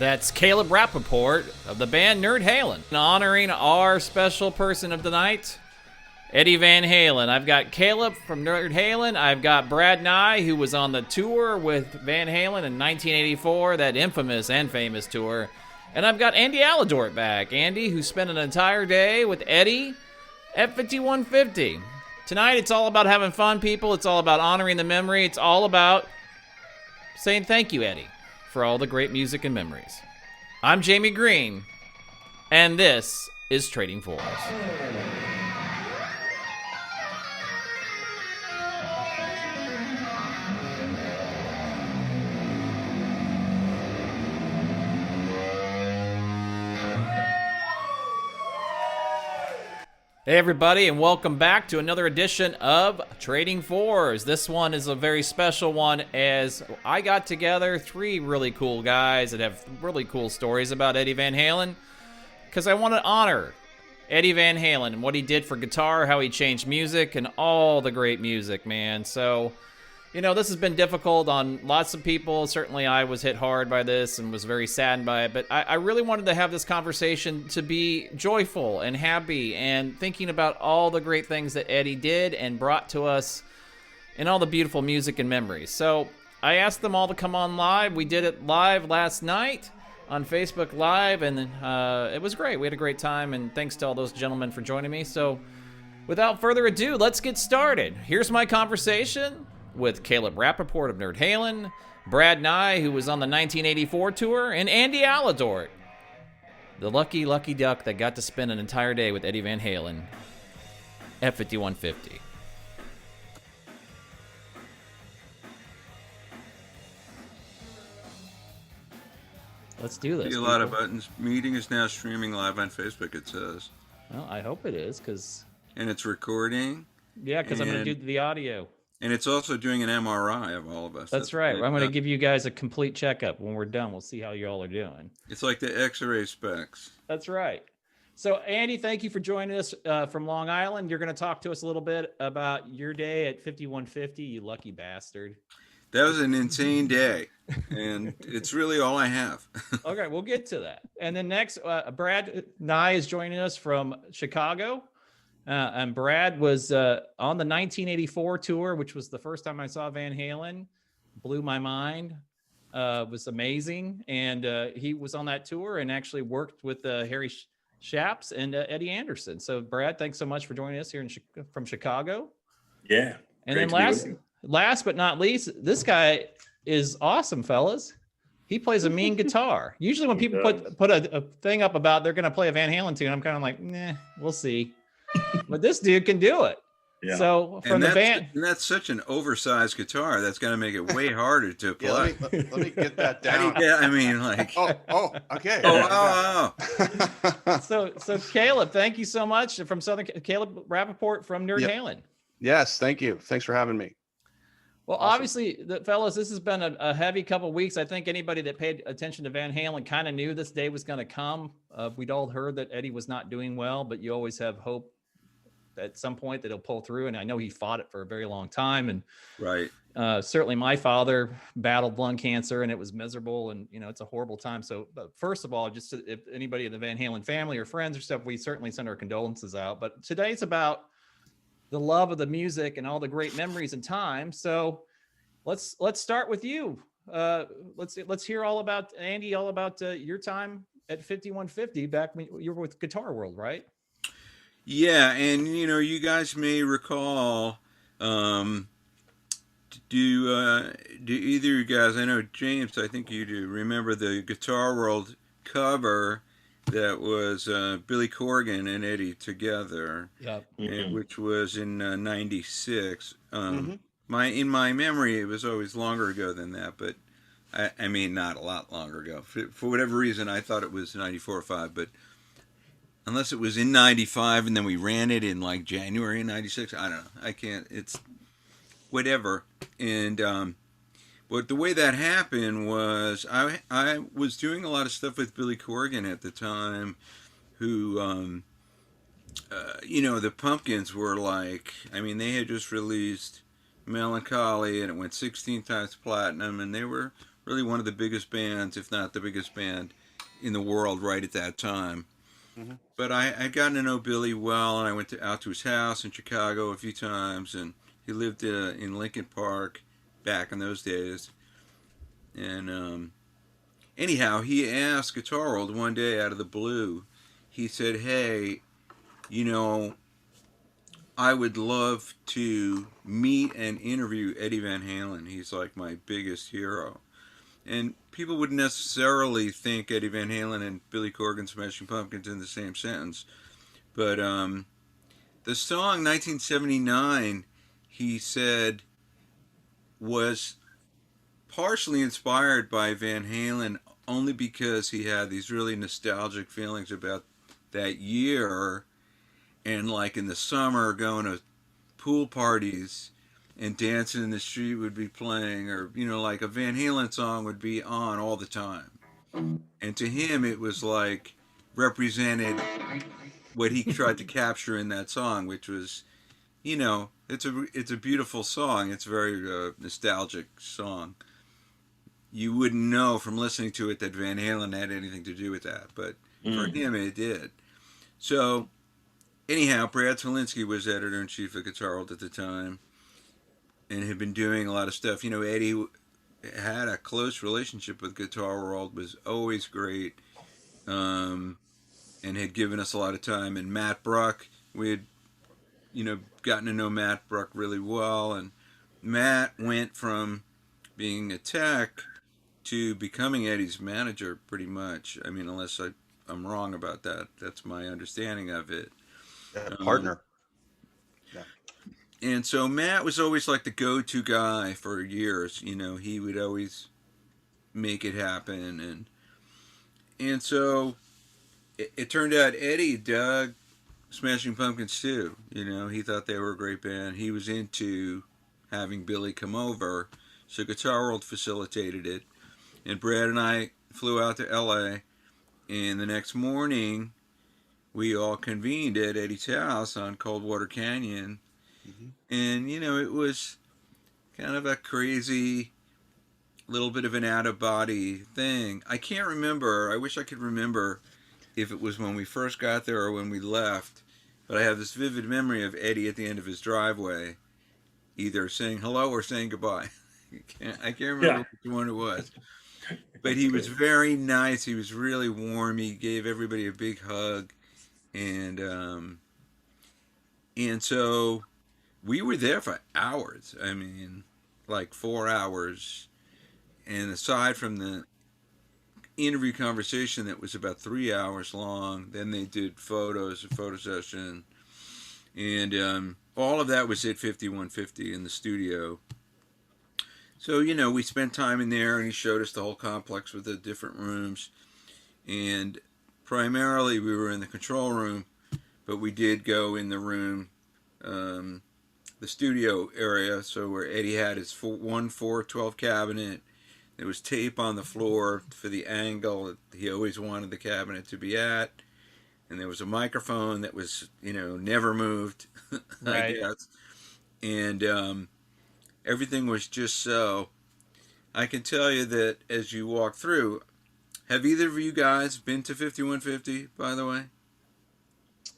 That's Caleb Rappaport of the band Nerd Halen. Honoring our special person of the night, Eddie Van Halen. I've got Caleb from Nerd Halen. I've got Brad Nye, who was on the tour with Van Halen in 1984, that infamous and famous tour. And I've got Andy Aladort back. Andy, who spent an entire day with Eddie at 5150. Tonight, it's all about having fun, people. It's all about honoring the memory. It's all about saying thank you, Eddie, for all the great music and memories. I'm Jamie Green, and this is Trading Fours. Hey everybody, and welcome back to another edition of Trading Fours. This one is a very special one, as I got together three really cool guys that have really cool stories about Eddie Van Halen, because I want to honor Eddie Van Halen and what he did for guitar, how he changed music, and all the great music, man. So, you know, this has been difficult on lots of people. Certainly I was hit hard by this and was very saddened by it. But I really wanted to have this conversation to be joyful and happy and thinking about all the great things that Eddie did and brought to us and all the beautiful music and memories. So I asked them all to come on live. We did it live last night on Facebook Live, and it was great. We had a great time, and thanks to all those gentlemen for joining me. So without further ado, let's get started. Here's my conversation with Caleb Rappaport of Nerd Halen, Brad Nye, who was on the 1984 tour, and Andy Aladort, the lucky duck that got to spend an entire day with Eddie Van Halen at 5150. Let's do this. A lot of buttons. Meeting is now streaming live on Facebook, it says. Well, I hope it is, because... And it's recording. Yeah, because I'm going to do the audio. And it's also doing an MRI of all of us. That's right. I'm going to give you guys a complete checkup. When we're done, we'll see how you all are doing. It's like the X-ray specs. That's right. So, Andy, thank you for joining us from Long Island. You're going to talk to us a little bit about your day at 5150, you lucky bastard. That was an insane day, and it's really all I have. Okay, we'll get to that. And then next, Brad Nye is joining us from Chicago. And Brad was on the 1984 tour, which was the first time I saw Van Halen. Blew my mind. Was amazing. And he was on that tour and actually worked with Harry Shaps and Eddie Anderson. So, Brad, thanks so much for joining us here from Chicago. Yeah. And then last but not least, this guy is awesome, fellas. He plays a mean guitar. Usually when people put a thing up about they're going to play a Van Halen tune, I'm kind of like, nah, we'll see. But this dude can do it. Yeah. So from the band, and that's such an oversized guitar. That's going to make it way harder to play. Yeah, let me get that down. Yeah, I mean, like. Okay. So Caleb, thank you so much from Caleb Rappaport from Nerd Halen. Yes, thank you. Thanks for having me. Well, awesome. Obviously, fellas, this has been a heavy couple of weeks. I think anybody that paid attention to Van Halen kind of knew this day was going to come. We'd all heard that Eddie was not doing well, but you always have hope at some point that he'll pull through. And I know he fought it for a very long time. And right. Certainly my father battled lung cancer, and it was miserable, and you know, it's a horrible time. So but first of all, just if anybody in the Van Halen family or friends or stuff, we certainly send our condolences out. But today's about the love of the music and all the great memories and time. So let's start with you. Let's hear all about Andy, all about your time at 5150 back when you were with Guitar World, right? Yeah, and you know, you guys may recall. Do either of you guys? I know James. I think you do. Remember the Guitar World cover that was Billy Corgan and Eddie together? Yep. Which was in '96. In my memory, it was always longer ago than that, but I mean, not a lot longer ago. For whatever reason, I thought it was 94 or 5, but unless it was in 95 and then we ran it in like January of 96, I don't know. I can't, it's whatever. And but the way that happened was I was doing a lot of stuff with Billy Corgan at the time, who, you know, the Pumpkins were like, I mean, they had just released Melancholy, and it went 16 times platinum, and they were really one of the biggest bands, if not the biggest band in the world right at that time. Mm-hmm. But I'd gotten to know Billy well, and I went out to his house in Chicago a few times, and he lived in Lincoln Park back in those days. And anyhow, he asked Guitar World one day out of the blue. He said, "Hey, you know, I would love to meet and interview Eddie Van Halen. He's like my biggest hero." And people wouldn't necessarily think Eddie Van Halen and Billy Corgan Smashing Pumpkins in the same sentence. But the song 1979, he said, was partially inspired by Van Halen only because he had these really nostalgic feelings about that year, and like in the summer going to pool parties and Dancing in the Street would be playing, or like a Van Halen song would be on all the time. And to him it was like represented what he tried to capture in that song, which was, it's a beautiful song. It's a very nostalgic song. You wouldn't know from listening to it that Van Halen had anything to do with that, but for him it did. So anyhow, Brad Smolinski was editor-in-chief of Guitar World at the time and had been doing a lot of stuff. Eddie had a close relationship with Guitar World, was always great, and had given us a lot of time. And Matt Bruck, we had, gotten to know Matt Bruck really well. And Matt went from being a tech to becoming Eddie's manager pretty much. I mean, unless I'm wrong about that. That's my understanding of it. Partner. Yeah. And so Matt was always like the go-to guy for years. He would always make it happen. And so it turned out Eddie dug Smashing Pumpkins too. He thought they were a great band. He was into having Billy come over. So Guitar World facilitated it. And Brad and I flew out to LA. And the next morning, we all convened at Eddie's house on Coldwater Canyon. Mm-hmm. And, it was kind of a crazy, little bit of an out-of-body thing. I can't remember. I wish I could remember if it was when we first got there or when we left. But I have this vivid memory of Eddie at the end of his driveway, either saying hello or saying goodbye. I can't remember which one it was. But he was very nice. He was really warm. He gave everybody a big hug. And so we were there for hours. I mean, like 4 hours. And aside from the interview conversation that was about 3 hours long, then they did photos, a photo session. And all of that was at 5150 in the studio. So, we spent time in there, and he showed us the whole complex with the different rooms. And primarily we were in the control room, but we did go in the room, the studio area, so where Eddie had his 412 cabinet. There was tape on the floor for the angle that he always wanted the cabinet to be at. And there was a microphone that was, never moved, right. I guess. And everything was just so. I can tell you that as you walk through, have either of you guys been to 5150, by the way?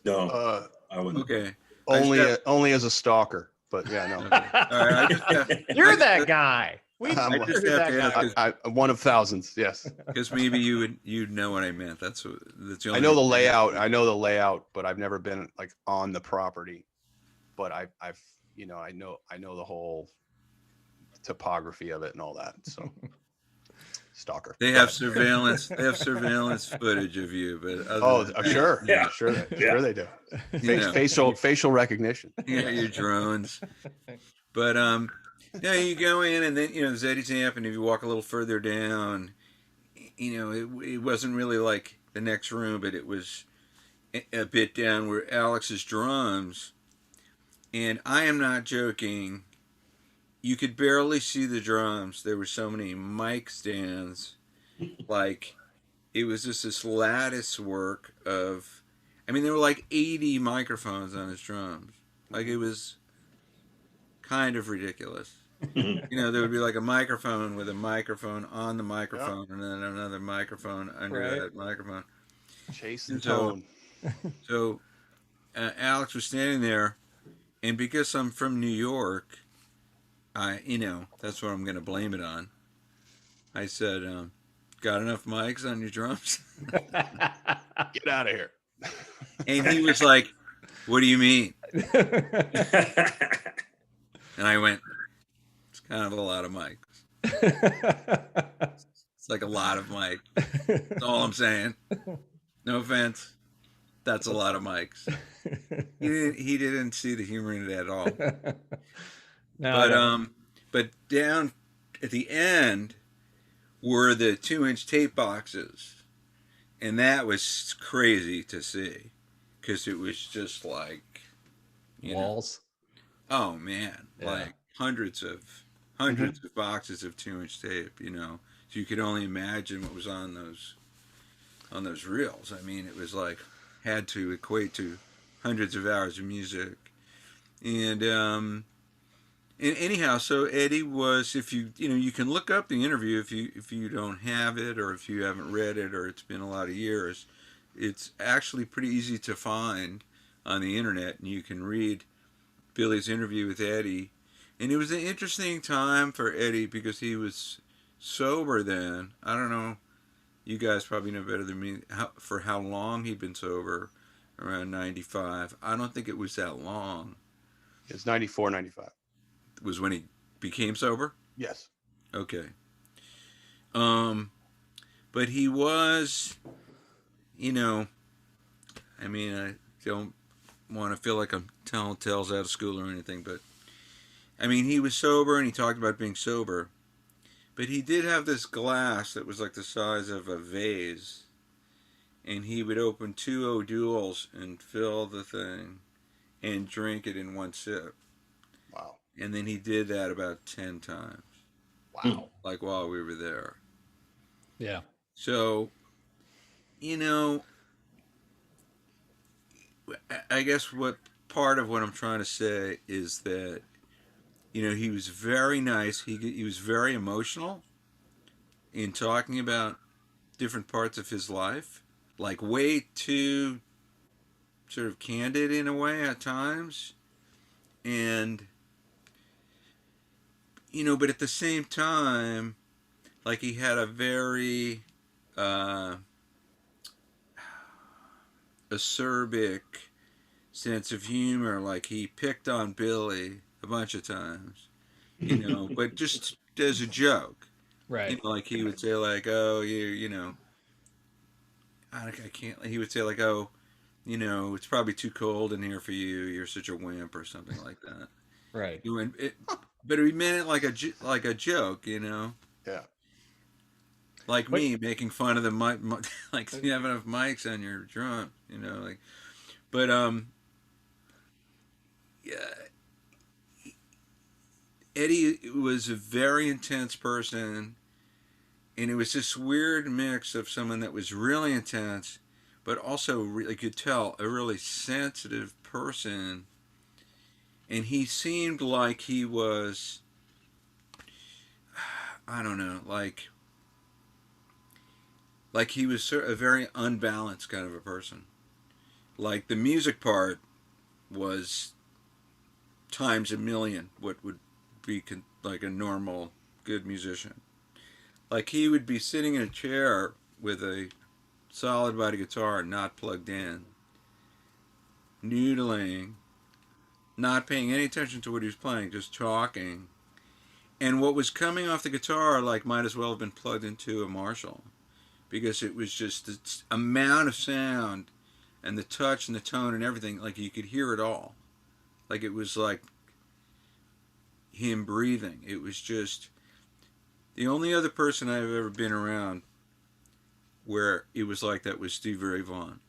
No, I wouldn't. Okay. Only as a stalker, but yeah, no. All right, You're that guy. I just have to ask, I'm one of thousands. Yes, because maybe you'd know what I meant. That's the only. I know the layout. I know the layout, but I've never been like on the property. But I've I know the whole topography of it and all that. So stalker. They have surveillance. They have surveillance footage of you, but I'm sure. Yeah. Sure they do. Yeah. Facial recognition. Yeah, your drones. But you go in, and then there's Eddie's amp, and if you walk a little further down, it wasn't really like the next room, but it was a bit down where Alex's drums. And I am not joking. You could barely see the drums. There were so many mic stands. Like, it was just this lattice work of... I mean, there were like 80 microphones on his drums. Like, it was kind of ridiculous. You know, there would be like a microphone with a microphone on the Yep. microphone, and then another microphone under Right. that microphone. Chase the And so, tone. so Alex was standing there, and because I'm from New York, you know, that's what I'm going to blame it on. I said, "Got enough mics on your drums?" Get out of here. And he was like, "What do you mean?" And I went, "It's kind of a lot of mics. It's like a lot of mics. That's all I'm saying. No offense. That's a lot of mics." He didn't see the humor in it at all. No, I But don't. but down at the end were the 2-inch tape boxes, and that was crazy to see because it was just like, you know, Walls. oh man, Yeah. like hundreds of boxes of 2-inch tape, you know. So you could only imagine what was on those reels. I mean, it was like had to equate to hundreds of hours of music. And anyhow, so Eddie was, if you know, you can look up the interview if you don't have it, or if you haven't read it, or it's been a lot of years. It's actually pretty easy to find on the internet, and you can read Billy's interview with Eddie. And it was an interesting time for Eddie because he was sober then. I don't know. You guys probably know better than me for how long he'd been sober. Around 95. I don't think it was that long. It's 94, 95. Was when he became sober? Yes. Okay. Um, but he was, you know, I mean, I don't want to feel like I'm telling tales out of school or anything, but I mean, he was sober and he talked about being sober. But he did have this glass that was like the size of a vase, and he would open 2 O'Douls and fill the thing and drink it in one sip. Wow. And then he did that about 10 times, Wow. like while we were there. Yeah. So, you know, I guess what part of what I'm trying to say is that, you know, he was very nice. He was very emotional in talking about different parts of his life, like way too sort of candid in a way at times. And, you know, but at the same time, like he had a very acerbic sense of humor. Like he picked on Billy a bunch of times, you know, but just as a joke. You Right. know, like he would say like, "Oh, you know, I can't." He would say like, "Oh, you know, it's probably too cold in here for you. You're such a wimp," or something like that. Right. You know, but he meant it like a joke, you know, Yeah. like What? me making fun of the mic, like you have enough mics on your drum, you know, like. But yeah, Eddie was a very intense person, and it was this weird mix of someone that was really intense, but also really could tell a really sensitive person. And he seemed like he was, I don't know, like he was a very unbalanced kind of a person. Like the music part was times a million what would be like a normal good musician. Like he would be sitting in a chair with a solid body guitar not plugged in, noodling, not paying any attention to what he was playing, just talking. And what was coming off the guitar like might as well have been plugged into a Marshall because it was just the amount of sound and the touch and the tone and everything, like you could hear it all. Like it was like him breathing. It was just the only other person I've ever been around where it was like that was Stevie Ray Vaughan,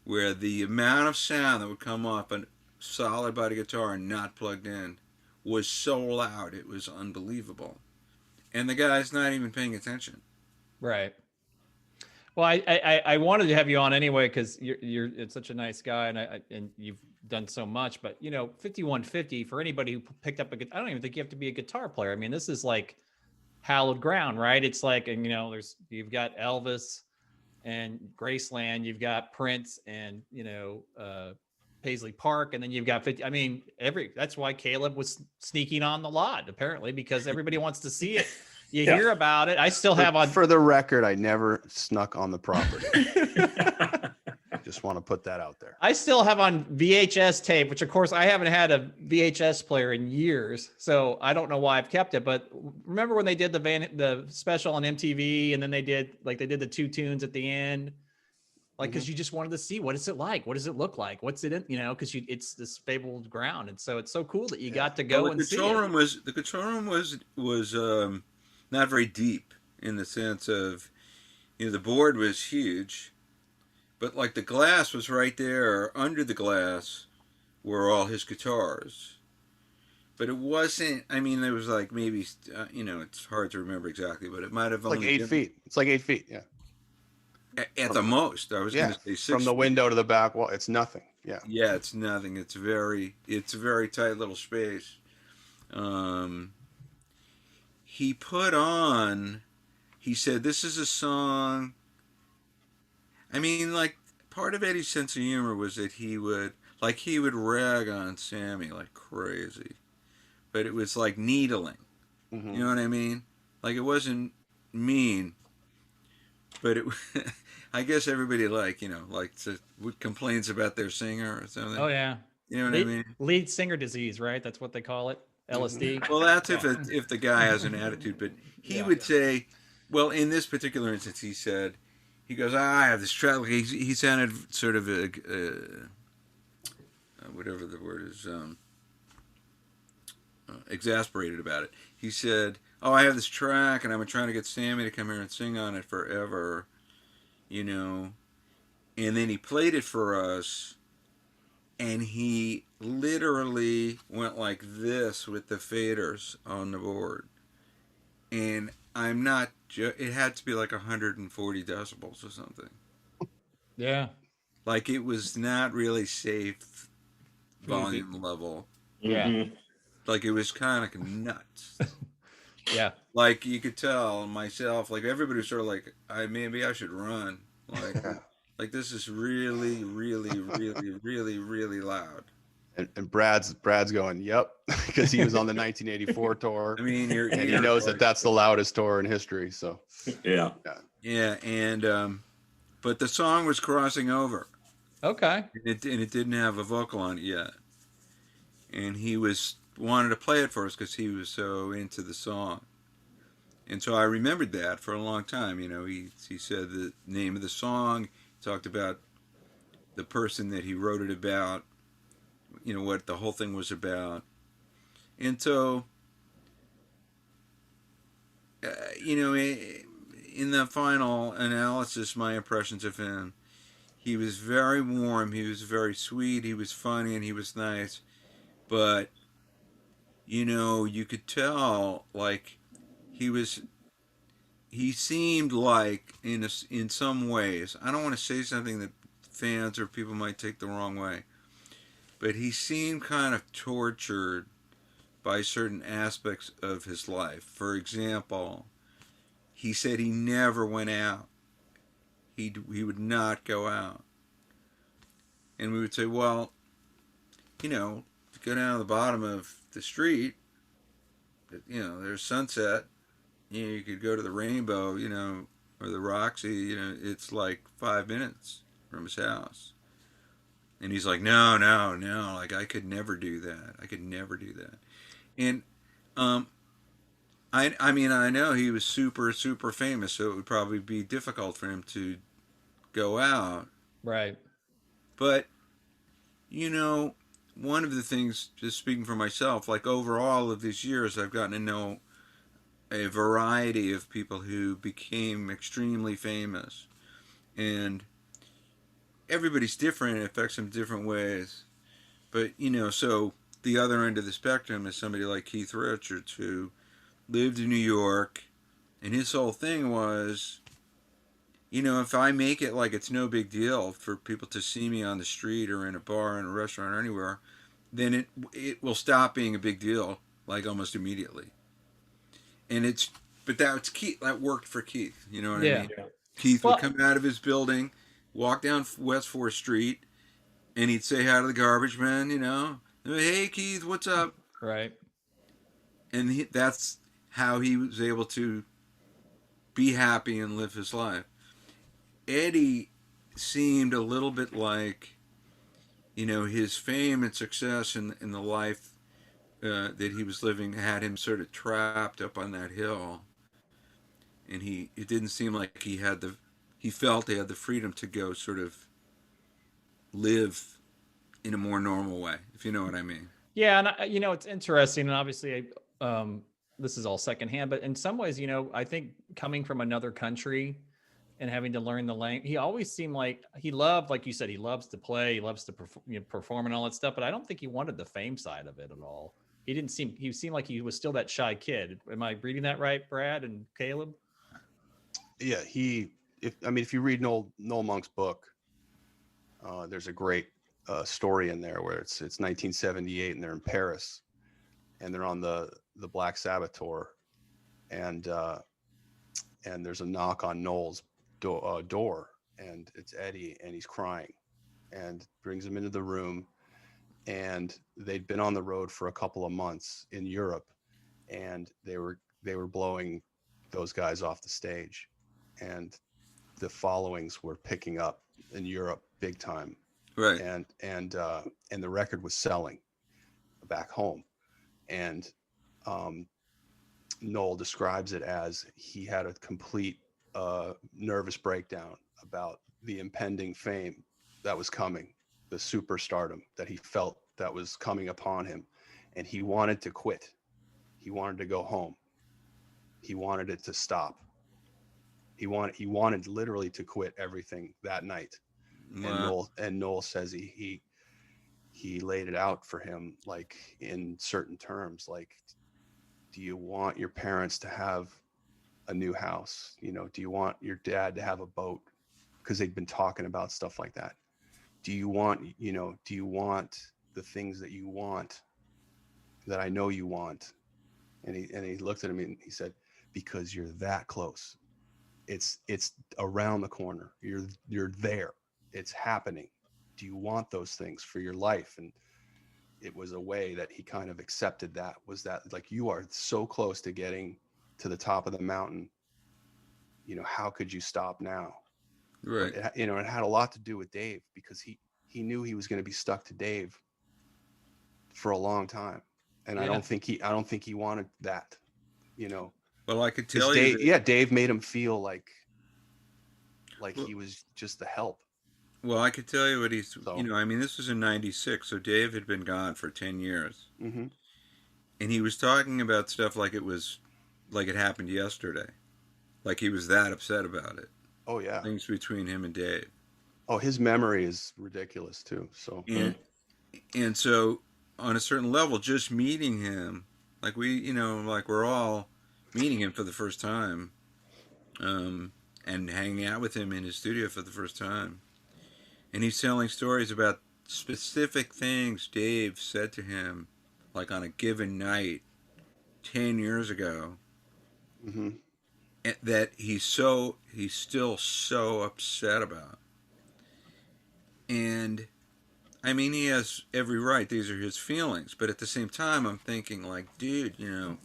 where the amount of sound that would come off a solid body guitar and not plugged in was so loud it was unbelievable. And the guy's not even paying attention. Right. Well, I wanted to have you on anyway because you're it's such a nice guy, and and you've done so much, but 5150 for anybody who picked up I don't even think you have to be a guitar player. I mean, this is like hallowed ground, right? It's like, and you've got Elvis and Graceland, you've got Prince and Paisley Park, and then you've got 50. I mean, that's why Caleb was sneaking on the lot, apparently, because everybody wants to see it. You hear about it. I still have on. For the record, I never snuck on the property. Just want to put that out there. I still have on VHS tape, which of course I haven't had a VHS player in years, so I don't know why I've kept it. But remember when they did the special on MTV, and then they did the two tunes at the end, because you just wanted to see what is it like, what does it look like, what's it in, because it's this fabled ground, and so it's so cool that you got to go and see it. The control room was not very deep in the sense of the board was huge. But like the glass was right there. Under the glass were all his guitars. But it wasn't. I mean, there was like maybe it's hard to remember exactly, but it might have only like 8 feet. It's like 8 feet. Yeah. At the most, I was going to say 6 from the window to the back wall. It's nothing. Yeah. Yeah, it's nothing. It's a very tight little space. He put on. He said, "This is a song." I mean, like, part of Eddie's sense of humor was that he would rag on Sammy like crazy. But it was like needling. Mm-hmm. You know what I mean? Like, it wasn't mean. But it, I guess everybody complains about their singer or something. Oh, yeah. You know what I mean? Lead singer disease, right? That's what they call it. LSD. Well, that's if the guy has an attitude. But he would say, well, in this particular instance, he said, he goes, I have this track. He sounded sort of whatever the word is, exasperated about it. He said, I have this track, and I've been trying to get Sammy to come here and sing on it forever, And then he played it for us, and he literally went like this with the faders on the board. And I'm not. It had to be like 140 decibels or something. Yeah. Like it was not really safe volume level. Yeah. Like it was kind of nuts. Yeah. Like you could tell myself, like everybody was sort of like, maybe I should run. Like this is really, really, really, really, really loud. And Brad's going, yep, because he was on the 1984 tour. I mean, he knows that's the loudest tour in history. So yeah, and but the song was crossing over. Okay. And it didn't have a vocal on it yet, and he wanted to play it for us because he was so into the song, and so I remembered that for a long time. He said the name of the song, he talked about the person that he wrote it about. What the whole thing was about. And so, in the final analysis, my impressions of him, he was very warm, he was very sweet, he was funny, and he was nice. But, you could tell, like, he seemed like, in some ways, I don't want to say something that fans or people might take the wrong way, but he seemed kind of tortured by certain aspects of his life. For example, he said he never went out. He would not go out. And we would say, well, to go down to the bottom of the street, there's Sunset. You could go to the Rainbow, or the Roxy, it's like 5 minutes from his house. And he's like, no, like I could never do that. And I mean, I know he was super, super famous, so it would probably be difficult for him to go out. Right. But, one of the things, just speaking for myself, like over all of these years, I've gotten to know a variety of people who became extremely famous. And everybody's different. It affects them different ways. But, so the other end of the spectrum is somebody like Keith Richards, who lived in New York, and his whole thing was you know, if I make it like it's no big deal for people to see me on the street or in a bar, in a restaurant, or anywhere, then it will stop being a big deal like almost immediately. And it's but that's Keith. That worked for Keith. You know what I Yeah. mean? Yeah. Keith would Well, come out of his building, walk down West Fourth Street, and he'd say hi to the garbage man. You know, hey Keith, what's up? right. And that's how he was able to be happy and live his life. Eddie seemed a little bit like, you know, his fame and success in the life that he was living had him sort of trapped up on that hill, and it didn't seem like he felt he had the freedom to go sort of live in a more normal way, if you know what I mean. Yeah, and you know, it's interesting, and obviously, this is all secondhand, but in some ways, you know, I think coming from another country and having to learn the language, he always seemed like he loved, like you said, he loves to play, he loves to perform and all that stuff. But I don't think he wanted the fame side of it at all. He seemed like he was still that shy kid. Am I reading that right, Brad and Caleb? Yeah, if you read Noel Monk's book, there's a great story in there where it's 1978 and they're in Paris and they're on the Black Sabbath tour, and there's a knock on Noel's door, and it's Eddie, and he's crying, and brings him into the room, and they'd been on the road for a couple of months in Europe, and they were blowing those guys off the stage, and the followings were picking up in Europe big time, Right. and the record was selling back home, and Noel describes it as he had a complete nervous breakdown about the impending fame that was coming, the superstardom that he felt that was coming upon him, and he wanted to quit. He wanted to go home. He wanted it to stop. He wanted literally to quit everything that night. Wow. And Noel says he laid it out for him, like in certain terms, like, do you want your parents to have a new house? You know, do you want your dad to have a boat? Because they'd been talking about stuff like that. Do you want the things that you want, that I know you want? And he looked at him and he said, because you're that close. It's around the corner. You're there. It's happening. Do you want those things for your life? And it was a way that he kind of accepted that, was that, like, you are so close to getting to the top of the mountain. You know, how could you stop now? Right. But it had a lot to do with Dave, because he knew he was going to be stuck to Dave for a long time. And Yeah. I don't think he wanted that, you know. Well, I could tell you Dave made him feel like Well- he was just the help. well, I could tell you what he's, So- you know, I mean, this was in 96, so Dave had been gone for 10 years. Mm-hmm. And he was talking about stuff like it happened yesterday. Like he was that upset about it. Oh yeah. Things between him and Dave. Oh, his memory is ridiculous too. So And so on a certain level, just meeting him, like we're all meeting him for the first time, and hanging out with him in his studio for the first time. And he's telling stories about specific things Dave said to him, like on a given night 10 years ago, mm-hmm. that he's still so upset about. And I mean, he has every right. These are his feelings. But at the same time, I'm thinking, like, dude, you know,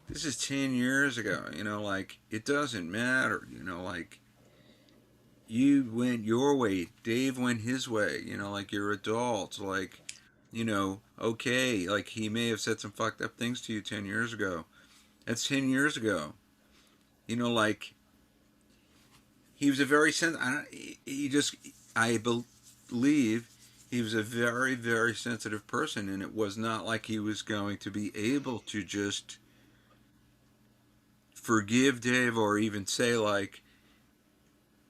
this is 10 years ago. You know, like, it doesn't matter. You know, like, you went your way. Dave went his way. You know, like, you're adults. Like, you know, okay. Like, he may have said some fucked up things to you 10 years ago. That's 10 years ago. You know, like, he was a very I believe he was a very, very sensitive person, and it was not like he was going to be able to just forgive Dave or even say, like,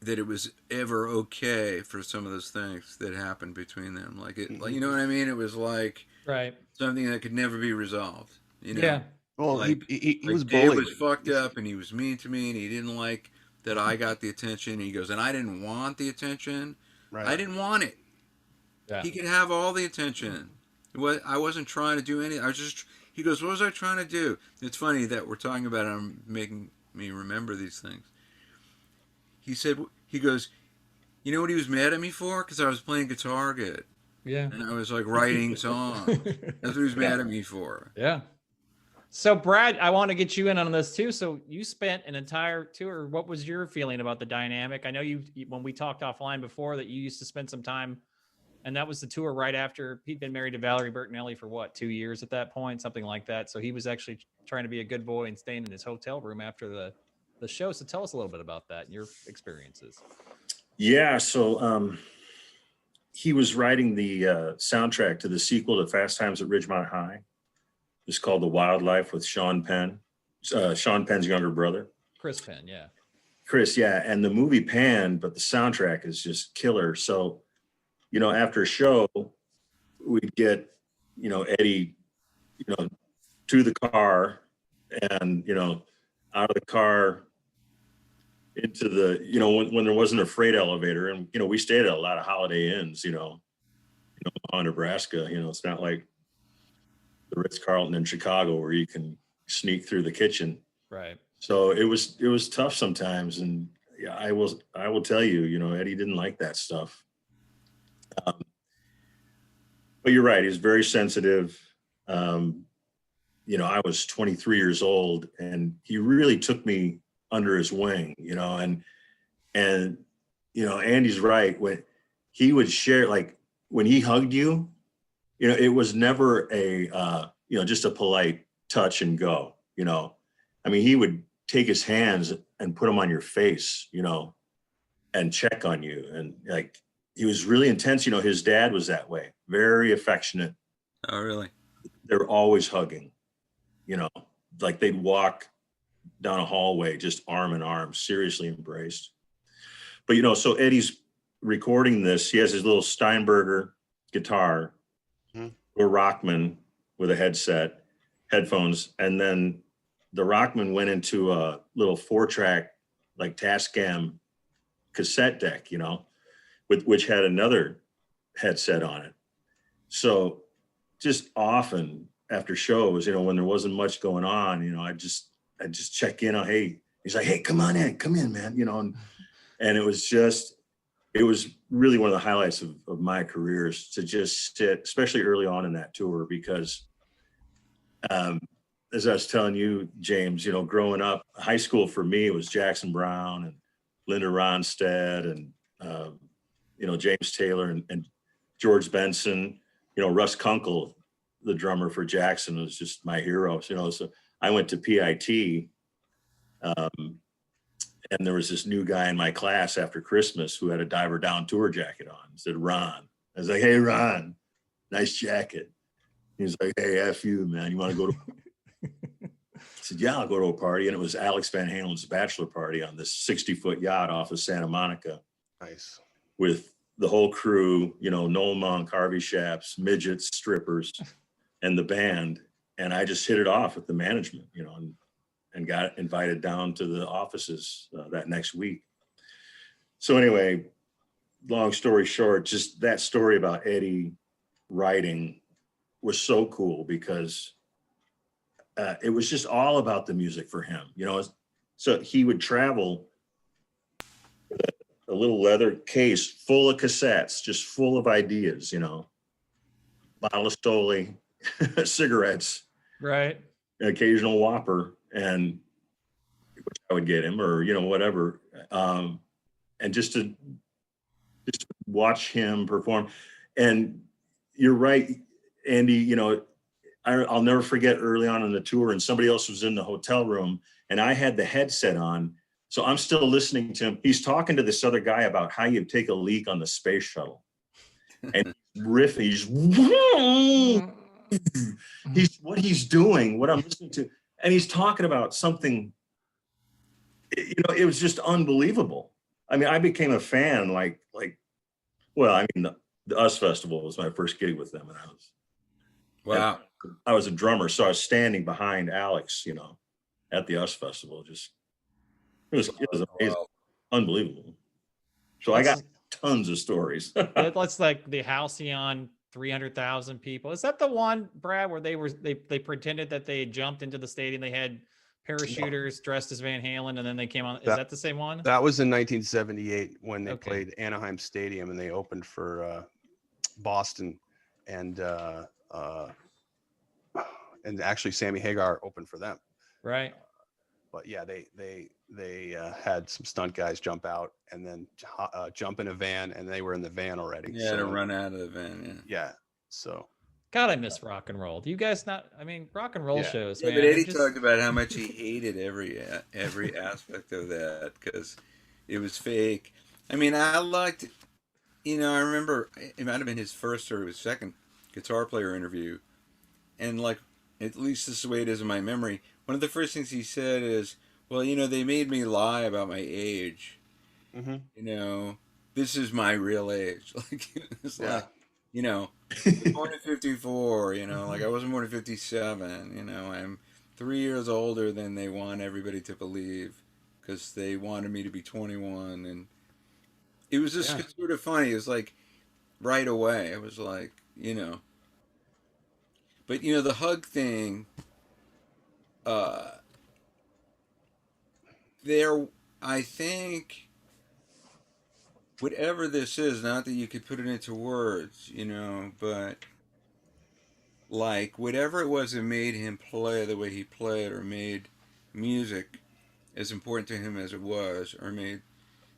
that it was ever okay for some of those things that happened between them. Like, like, you know what I mean? It was like Right. something that could never be resolved. You know? Yeah. Well, Like, he like was Dave bullied. was fucked up, and he was mean to me, and he didn't like that I got the attention. And he goes, and I didn't want the attention. Right. I didn't want it. Yeah. He could have all the attention. I wasn't trying to do any. I was just. He goes, what was I trying to do? It's funny that we're talking about it. I'm making me remember these things. He goes, you know what he was mad at me for? Because I was playing guitar good. Yeah. And I was like writing songs. That's what he was mad at me for. Yeah. So Brad, I want to get you in on this too. So you spent an entire tour. What was your feeling about the dynamic? I know when we talked offline before, that you used to spend some time, and that was the tour right after he'd been married to Valerie Bertinelli for what, 2 years at that point, something like that. So he was actually trying to be a good boy and staying in his hotel room after the show. So tell us a little bit about that and your experiences. Yeah. So he was writing the soundtrack to the sequel to Fast Times at Ridgemont High. It's called The Wildlife with Sean Penn, Sean Penn's younger brother. Chris Penn, yeah. Chris, yeah. And the movie panned, but the soundtrack is just killer. So, you know, after a show, we'd get, you know, Eddie, you know, to the car and, you know, out of the car into the, you know, when there wasn't a freight elevator. And, you know, we stayed at a lot of Holiday Inns, you know, in Nebraska. You know, it's not like the Ritz-Carlton in Chicago where you can sneak through the kitchen. Right. So it was tough sometimes. And yeah, I will tell you, you know, Eddie didn't like that stuff. But you're right. He's very sensitive. You know, I was 23 years old and he really took me under his wing, you know, and, you know, Andy's right. When he would share, like when he hugged you, you know, it was never a, you know, just a polite touch and go, you know. I mean, he would take his hands and put them on your face, you know, and check on you. And like, he was really intense. You know, his dad was that way, very affectionate. Oh, really? They were always hugging, you know, like they'd walk down a hallway, just arm in arm, seriously embraced. But, you know, so Eddie's recording this. He has his little Steinberger guitar, a Rockman with a headset, headphones. And then the Rockman went into a little 4-track, like Tascam cassette deck, you know, which had another headset on it. So just often after shows, you know, when there wasn't much going on, you know, I'd just check in on, hey, he's like, hey, come in, man, you know, and it was really one of the highlights of my careers to just sit, especially early on in that tour, because as I was telling you, James, you know, growing up, high school for me, it was Jackson Browne and Linda Ronstadt and, you know, James Taylor and George Benson, you know, Russ Kunkel, the drummer for Jackson, was just my hero, you know. So I went to PIT, and there was this new guy in my class after Christmas who had a Diver Down tour jacket on. He said, Ron. I was like, hey, Ron, nice jacket. He's like, hey, F you, man. You want to go to I said, yeah, I'll go to a party. And it was Alex Van Halen's bachelor party on this 60-foot yacht off of Santa Monica. Nice. With the whole crew, you know, Noel Monk, Harvey Shaps, midgets, strippers, and the band. And I just hit it off with the management, you know, and got invited down to the offices that next week. So anyway, long story short, just that story about Eddie writing was so cool because it was just all about the music for him, you know. So he would travel with a little leather case full of cassettes, just full of ideas, you know, bottle of Stoli, cigarettes, Right. an occasional Whopper, and which I would get him, or, you know, whatever. And just to watch him perform. And you're right, Andy, you know, I'll never forget early on in the tour, and somebody else was in the hotel room and I had the headset on. So I'm still listening to him. He's talking to this other guy about how you take a leak on the space shuttle. And riffing, he's what he's doing, what I'm listening to. And he's talking about something, you know, it was just unbelievable. I mean, I became a fan, well, I mean, the US Festival was my first gig with them. And Wow. I was a drummer. So I was standing behind Alex, you know, at the US Festival. It was amazing. unbelievable. So I got tons of stories. That's like the Halcyon 300,000 people. Is that the one, Brad, where they pretended that they had jumped into the stadium? They had parachuters dressed as Van Halen, and then they came on. Is that the same one? That was in 1978 when they Okay. played Anaheim Stadium and they opened for Boston, and actually Sammy Hagar opened for them. Right. But yeah, they had some stunt guys jump out and then jump in a van, and they were in the van already. Yeah, so, to run out of the van. Yeah. So. God, I miss rock and roll. Do you guys not? I mean, rock and roll shows, Yeah, man. but Eddie talked about how much he hated every aspect of that because it was fake. I mean, I liked, I remember it might have been his first or his second guitar player interview, and like at least this is the way it is in my memory. One of the first things he said is, "Well, they made me lie about my age. Mm-hmm. This is my real age." Like it's Yeah. like, I was born in 54, like I wasn't born in 57, I'm 3 years older than they want everybody to believe because they wanted me to be 21. And it was just sort of funny. It was like right away. It was like, but the hug thing, there, I think, whatever this is, not that you could put it into words, but like whatever it was that made him play the way he played, or made music as important to him as it was, or made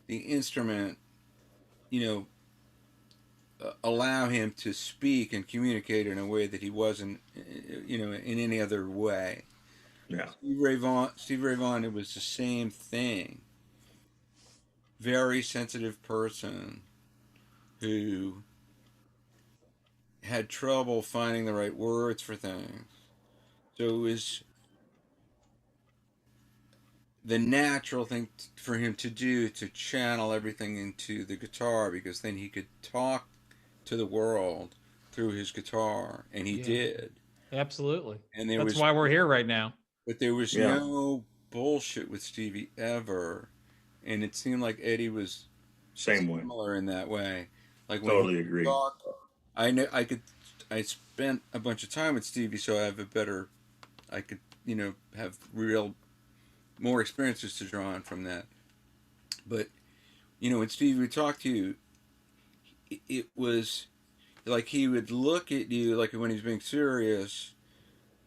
the instrument, allow him to speak and communicate in a way that he wasn't, in any other way. Yeah. Steve Ray Vaughan, it was the same thing. Very sensitive person who had trouble finding the right words for things. So it was the natural thing for him to do, to channel everything into the guitar, because then he could talk to the world through his guitar, and he did. Absolutely. And that's why we're here right now. But there was no bullshit with Stevie ever, and it seemed like Eddie was similar in that way. Like when totally agree. Talked, I spent a bunch of time with Stevie, so I have I could have more experiences to draw on from that. But when Stevie would talk to you, it was like he would look at you like when he was being serious.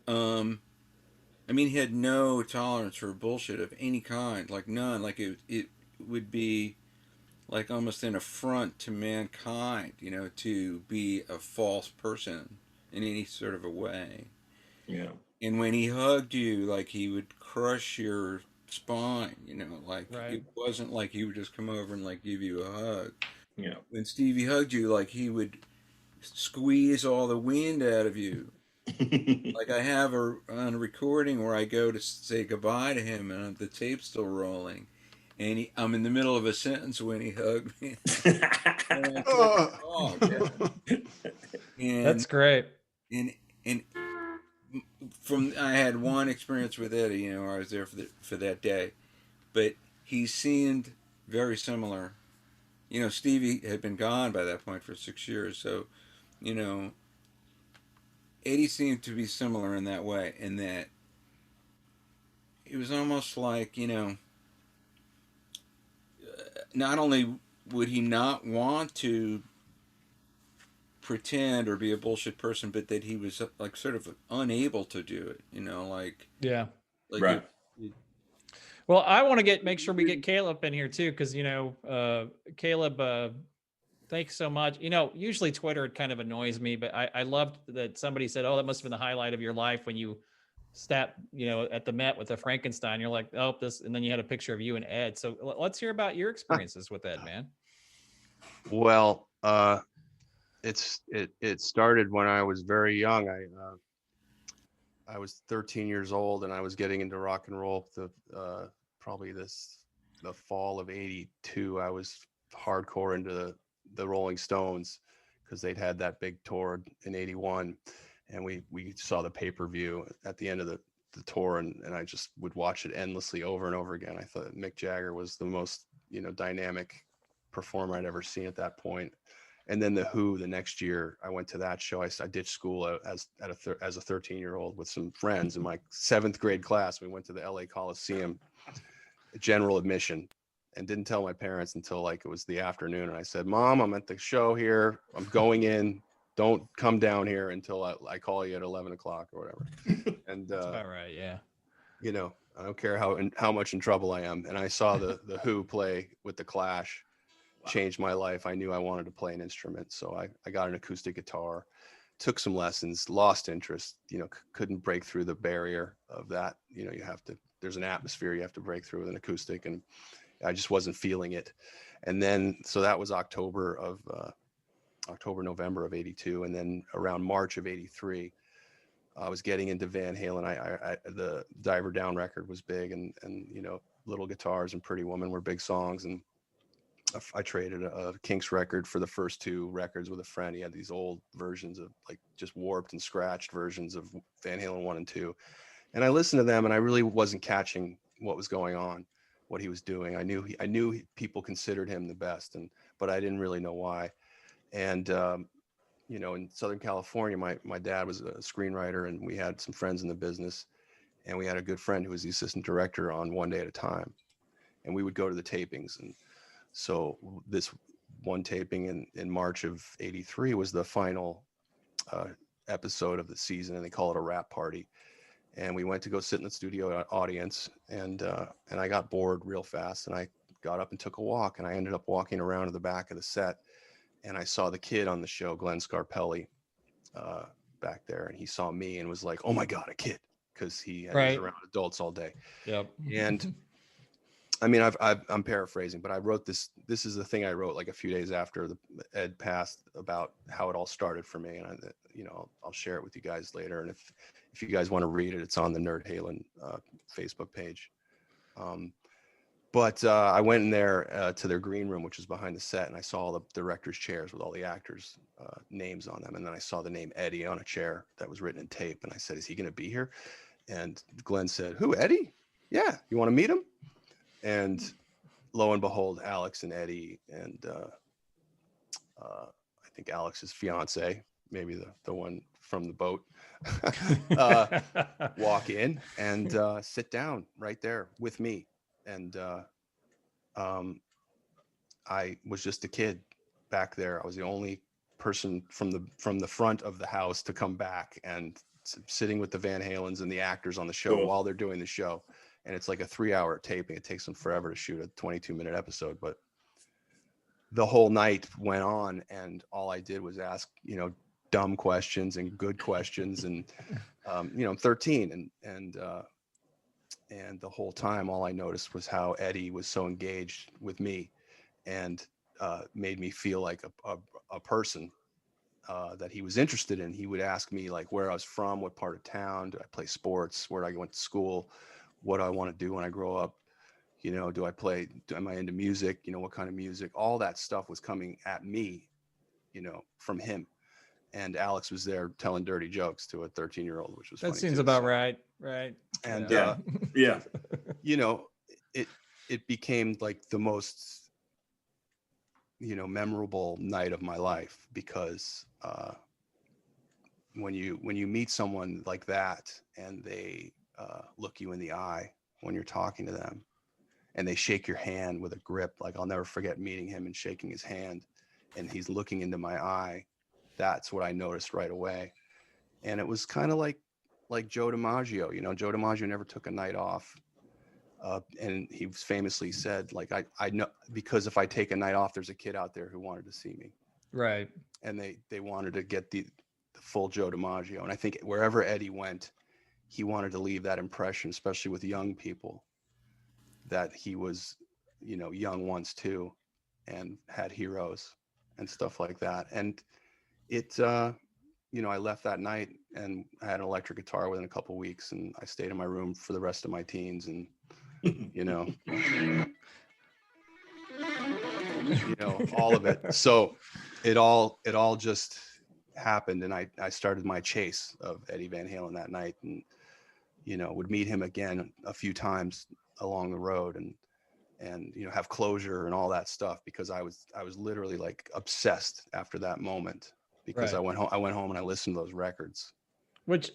I mean, he had no tolerance for bullshit of any kind, like none. Like it would be like almost an affront to mankind, to be a false person in any sort of a way. Yeah. And when he hugged you, like he would crush your spine, like it wasn't like he would just come over and like give you a hug. Yeah. When Stevie hugged you, like he would squeeze all the wind out of you. Like I have on a recording where I go to say goodbye to him and the tape's still rolling, and I'm in the middle of a sentence when he hugged me. And that's great. And I had one experience with Eddie, I was there for that day, but he seemed very similar. Stevie had been gone by that point for 6 years, so Eddie seemed to be similar in that way, in that it was almost like, not only would he not want to pretend or be a bullshit person, but that he was like sort of unable to do it, like right. Well, I want to make sure we get Caleb in here too, because Caleb, thanks so much. Usually Twitter kind of annoys me, but I loved that somebody said, "Oh, that must have been the highlight of your life when you sat, at the Met with the Frankenstein." You're like, "Oh, this," and then you had a picture of you and Ed. So let's hear about your experiences with Ed, man. Well, it started when I was very young. I was 13 years old, and I was getting into rock and roll. Probably the fall of '82. I was hardcore into the Rolling Stones because they'd had that big tour in '81, and we saw the pay-per-view at the end of the tour, and I just would watch it endlessly over and over again. I thought Mick Jagger was the most dynamic performer I'd ever seen at that point. And then the Who, the next year, I went to that show. I ditched school as a 13-year-old with some friends in my 7th grade class. We went to the LA Coliseum, general admission, and didn't tell my parents until like it was the afternoon. And I said, Mom, I'm at the show here. I'm going in. Don't come down here until I call you at 11 o'clock or whatever. And That's about right. Yeah. I don't care how much in trouble I am. And I saw the Who play with the Clash. Changed my life. I knew I wanted to play an instrument. So I got an acoustic guitar, took some lessons, lost interest, couldn't break through the barrier of that. There's an atmosphere you have to break through with an acoustic, and I just wasn't feeling it. And then, so that was November of 82. And then around March of 83, I was getting into Van Halen. The Diver Down record was big, and Little Guitars and Pretty Woman were big songs. And I traded a Kinks record for the first 2 records with a friend. He had these old versions of like just warped and scratched versions of Van Halen 1 and 2. And I listened to them, and I really wasn't catching what was going on, what he was doing. I knew people considered him the best, but I didn't really know why. And, in Southern California, my dad was a screenwriter, and we had some friends in the business, and we had a good friend who was the assistant director on One Day at a Time. And we would go to the tapings. And so this one taping in March of 83 was the final episode of the season, and they call it a wrap party. And we went to go sit in the studio audience, and I got bored real fast, and I got up and took a walk, and I ended up walking around to the back of the set, and I saw the kid on the show, Glenn Scarpelli, back there, and he saw me and was like, "Oh my God, a kid," because he was around adults all day. Yep. And I mean, I'm paraphrasing, but I wrote this. This is the thing I wrote like a few days after Ed passed, about how it all started for me, and I'll share it with you guys later. And if you guys want to read it, it's on the Nerd Halen Facebook page. But I went in there to their green room, which was behind the set, and I saw all the directors' chairs with all the actors' names on them. And then I saw the name Eddie on a chair that was written in tape. And I said, "Is he going to be here?" And Glenn said, "Who, Eddie? Yeah, you want to meet him?" And lo and behold, Alex and Eddie, and I think Alex's fiance, maybe the one from the boat, walk in and sit down right there with me. And I was just a kid back there. I was the only person from the front of the house to come back, and sitting with the Van Halens and the actors on the show while they're doing the show. And it's like a 3-hour taping. It takes them forever to shoot a 22-minute episode, but the whole night went on, and all I did was ask, dumb questions and good questions. And, I'm 13, and the whole time, all I noticed was how Eddie was so engaged with me, and made me feel like a person that he was interested in. He would ask me like where I was from, what part of town, do I play sports, where I went to school, what do I want to do when I grow up, am I into music, what kind of music, all that stuff was coming at me, from him. And Alex was there telling dirty jokes to a 13-year-old, which was that funny seems too, about so. right. And Yeah. It became like the most, memorable night of my life, because when you meet someone like that, and they look you in the eye when you're talking to them, and they shake your hand with a grip, like I'll never forget meeting him and shaking his hand, and he's looking into my eye. That's what I noticed right away. And it was kind of like Joe DiMaggio. Joe DiMaggio never took a night off. And he famously said, like, I know, because if I take a night off, there's a kid out there who wanted to see me. Right. And they wanted to get the full Joe DiMaggio. And I think wherever Eddie went, he wanted to leave that impression, especially with young people, that he was, young once too, and had heroes and stuff like that. And it, I left that night, and I had an electric guitar within a couple of weeks, and I stayed in my room for the rest of my teens, and all of it. So it all just happened, and I started my chase of Eddie Van Halen that night, and would meet him again a few times along the road, and you know, have closure and all that stuff, because I was literally like obsessed after that moment, because Right. I went home and I listened to those records.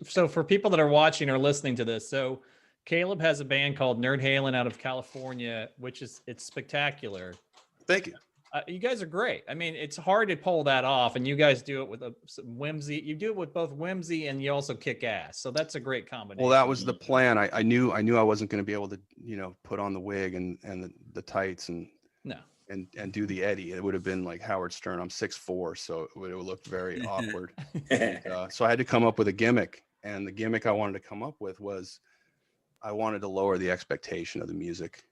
So for people that are watching or listening to this, so Caleb has a band called Nerd Halen out of California, which it's spectacular. Thank you. You guys are great. I mean, it's hard to pull that off, and you guys do it with some whimsy. You do it with both whimsy and you also kick ass. So that's a great combination. Well, that was the plan. I knew I wasn't going to be able to, you know, put on the wig and the tights and no. and do the Eddie. It would have been like Howard Stern. I'm 6'4", so it would have looked very awkward. So I had to come up with a gimmick, and the gimmick I wanted to come up with was I wanted to lower the expectation of the music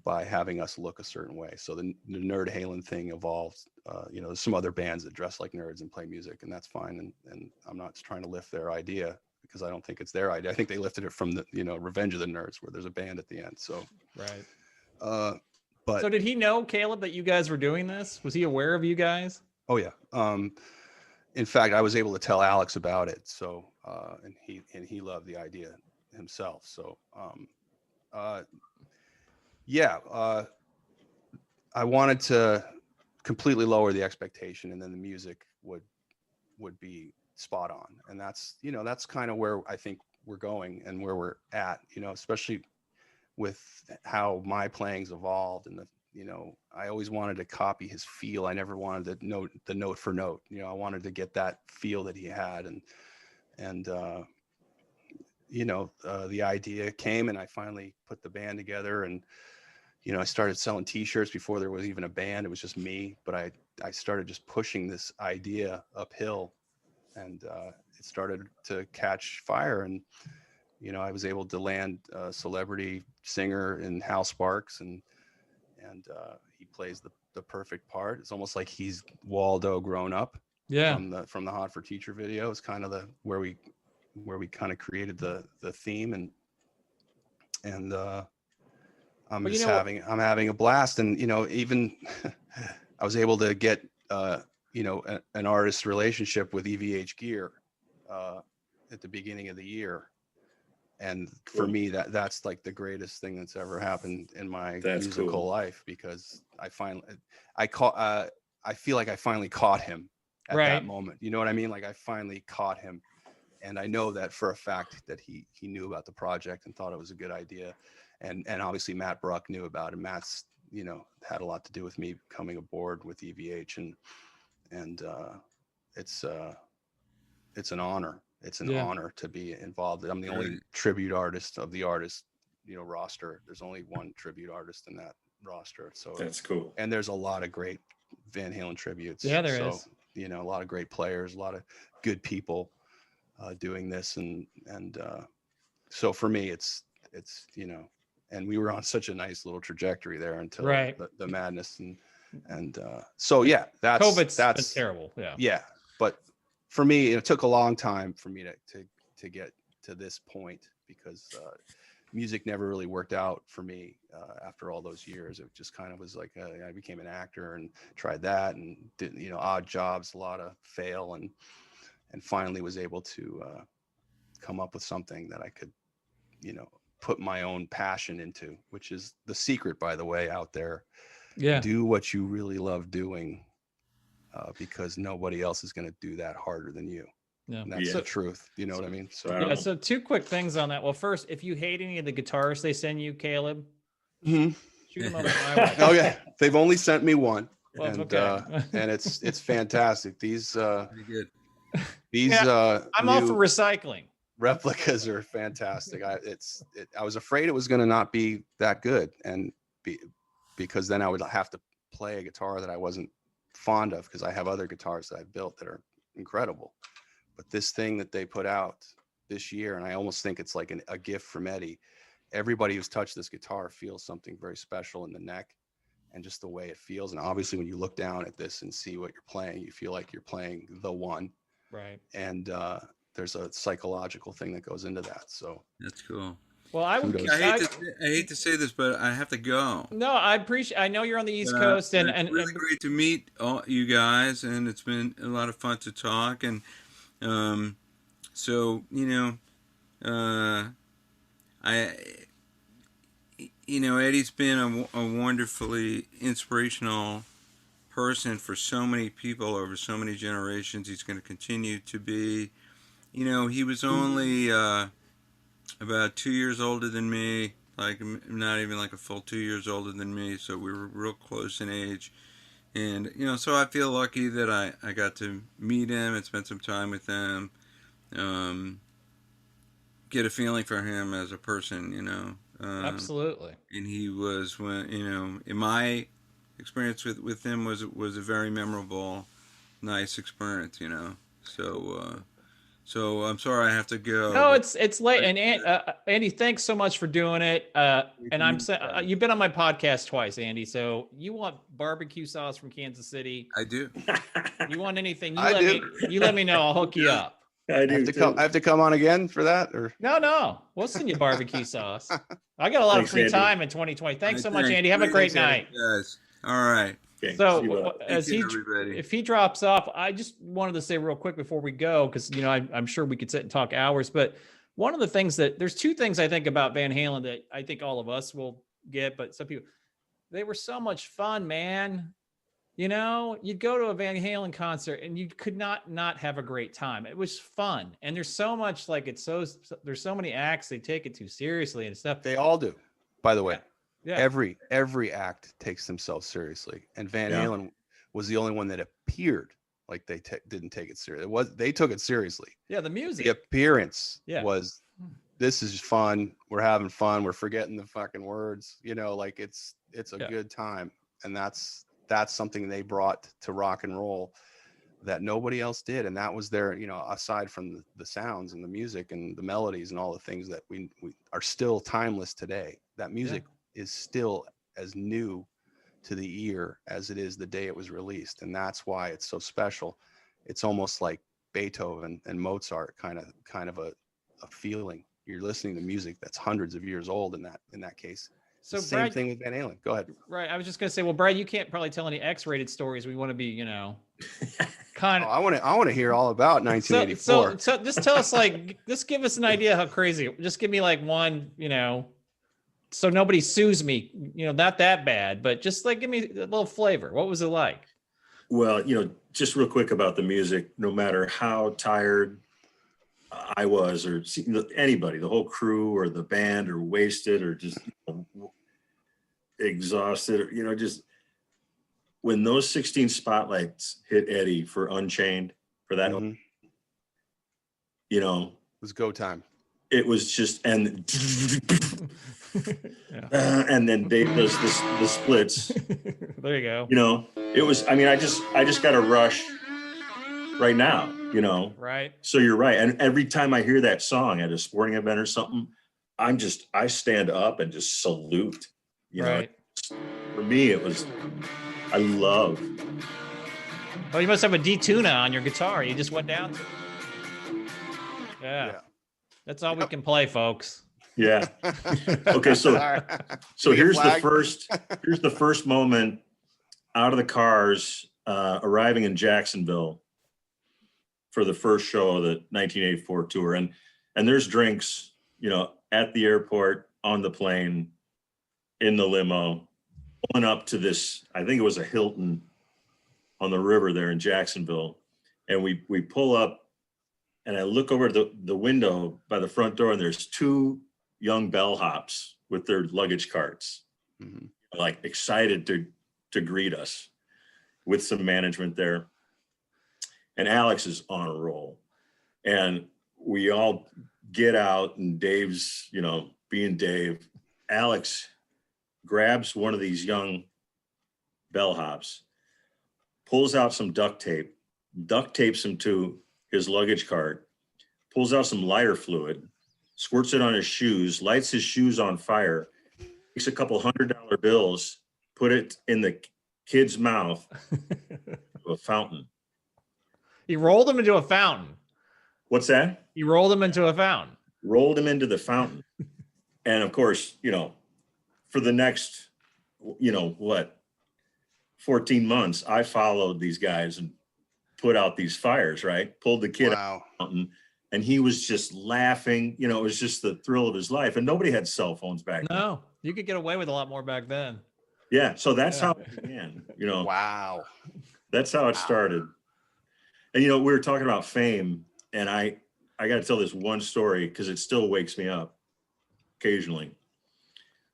by having us look a certain way. So the Nerd Halen thing evolved. You know, there's some other bands that dress like nerds and play music, and that's fine. And I'm not trying to lift their idea, because I don't think it's their idea. I think they lifted it from the, you know, Revenge of the Nerds, where there's a band at the end. So right. But so did he know, Caleb, that you guys were doing this? Was he aware of you guys? Oh yeah. In fact, I was able to tell Alex about it. So and he loved the idea himself. So yeah, I wanted to completely lower the expectation, and then the music would be spot on. And that's, you know, that's kind of where I think we're going and where we're at, you know, especially with how my playing's evolved. And you know, I always wanted to copy his feel. I never wanted to note the note for note. You know, I wanted to get that feel that he had. And you know, the idea came, and I finally put the band together, and you know, I started selling t-shirts before there was even a band. It was just me, but I started just pushing this idea uphill, and it started to catch fire. And, you know, I was able to land a celebrity singer in Hal Sparks, and he plays the perfect part. It's almost like he's Waldo grown up. Yeah. From the Hot for Teacher video. It's kind of where we kind of created the theme, and I'm having a blast. And, you know, even I was able to get, you know, an artist relationship with EVH Gear at the beginning of the year. And for me, that's like the greatest thing that's ever happened in my musical life, because I feel like I finally caught him at that moment. You know what I mean? Like I finally caught him. And I know that for a fact that he knew about the project and thought it was a good idea. And obviously Matt Bruck knew about it. Matt's, you know, had a lot to do with me coming aboard with EVH, and it's an honor. It's an honor to be involved. I'm the only tribute artist of the artist, you know, roster. There's only one tribute artist in that roster. So that's cool. And there's a lot of great Van Halen tributes. Yeah, there is. You know, a lot of great players, a lot of good people doing this, and so for me, it's you know, and we were on such a nice little trajectory there until the madness, and so yeah, COVID's been terrible. Yeah, but for me, it took a long time for me to get to this point, because music never really worked out for me after all those years. It just kind of was like I became an actor and tried that, and did, you know, odd jobs, a lot of fail, and finally was able to come up with something that I could, you know, put my own passion into, which is the secret, by the way, out there. Yeah. Do what you really love doing, because nobody else is going to do that harder than you. Yeah. And that's the truth. You know what I mean? So yeah. So two quick things on that. Well, first, if you hate any of the guitarists they send you, Caleb, shoot them over my way. Oh yeah, they've only sent me one, well, and okay. And it's fantastic. These Pretty good. These I'm all for recycling. Replicas are fantastic. I was afraid it was going to not be that good, and because then I would have to play a guitar that I wasn't fond of, because I have other guitars that I've built that are incredible. But this thing that they put out this year, and I almost think it's like a gift from Eddie. Everybody who's touched this guitar feels something very special in the neck, and just the way it feels. And obviously, when you look down at this and see what you're playing, you feel like you're playing the one. Right. And there's a psychological thing that goes into that. So that's cool. Well, I hate to say this, but I have to go. No, I appreciate. I know you're on the East Coast, and it's really great to meet all you guys, and it's been a lot of fun to talk. And so, you know, Eddie's been a wonderfully inspirational person for so many people over so many generations. He's going to continue to be. He was only about 2 years older than me, like not even like a full 2 years older than me, so we were real close in age. And, so I feel lucky that I got to meet him and spend some time with him, get a feeling for him as a person. Absolutely. And he was, in my experience with him was a very memorable, nice experience. So I'm sorry I have to go. No, it's late, and Andy, thanks so much for doing it. And I'm you've been on my podcast twice, Andy. So you want barbecue sauce from Kansas City? I do. You want anything? You I let me know. I'll hook you up. I do too. I have to come on again for that, or No, we'll send you barbecue sauce. I got a lot of free Andy. time in 2020. Thanks so much, Thanks. Andy. Have a great night. Yes. All right. Okay, see you So later. as Thank you, everybody. if he drops off, I just wanted to say real quick before we go, because I'm sure we could sit and talk hours. But one of the things there's two things I think about Van Halen that I think all of us will get, but some people, they were so much fun, man. You'd go to a Van Halen concert and you could not have a great time. It was fun, and there's so much there's so many acts they take it too seriously and stuff. they all do. By the way, Yeah. every act takes themselves seriously, and Van Yeah. Halen was the only one that appeared like they didn't take it seriously. They took it seriously. Yeah, the music. The appearance Yeah. was, this is fun. We're having fun. We're forgetting the fucking words. Like it's a good time, and that's something they brought to rock and roll that nobody else did. And that was their, aside from the sounds and the music and the melodies and all the things that we are still timeless today, that music is still as new to the ear as it is the day it was released. And that's why it's so special. It's almost like Beethoven and Mozart kind of a feeling. You're listening to music that's hundreds of years old in that case. So Same Brad, thing with Van Halen. Go ahead. right. I was just gonna say, well, Brad, you can't probably tell any X-rated stories. We want to be, kind Oh, of. I want to hear all about 1984. So just tell us, just give us an idea how crazy. Just give me like one, so nobody sues me. Not that bad, but just like give me a little flavor. What was it like? Well, just real quick about the music, no matter how tired I was, or anybody, the whole crew or the band, or wasted, or just exhausted, or, just when those 16 spotlights hit Eddie for Unchained, for that, Mhm. it was go time. it was just, and Yeah. and then Dave does the splits. There you go. It was, I just got a rush right now, Right. So you're right. And every time I hear that song at a sporting event or something, I stand up and just salute, Right. For me, I love. Oh, you must have a D-tuna on your guitar. You just went down to. Yeah. That's all we can play, folks. Yeah. Okay. So We get here's flagged. here's the first moment out of the cars, arriving in Jacksonville for the first show of the 1984 tour. And there's drinks, at the airport, on the plane, in the limo, pulling up to this, I think it was a Hilton on the river there in Jacksonville. And we pull up, and I look over the window by the front door, and there's two young bellhops with their luggage carts, Mhm. like excited to greet us, with some management there. And Alex is on a roll, and we all get out, and Dave's, being Dave. Alex grabs one of these young bellhops, pulls out some duct tapes him to his luggage cart, pulls out some lighter fluid, squirts it on his shoes, lights his shoes on fire, takes a couple $100 bills, put it in the kid's mouth, to a fountain. He rolled him into a fountain. What's that? He rolled him into a fountain. Rolled him into the fountain. And of course, for the next, 14 months, I followed these guys and put out these fires, right? Pulled the kid out Wow. of the fountain, and he was just laughing. You know, it was just the thrill of his life. And nobody had cell phones back then. No, you could get away with a lot more back then. Yeah. So that's how it began, you know. Wow. That's how it started. And, you know, we were talking about fame, and I got to tell this one story because it still wakes me up occasionally.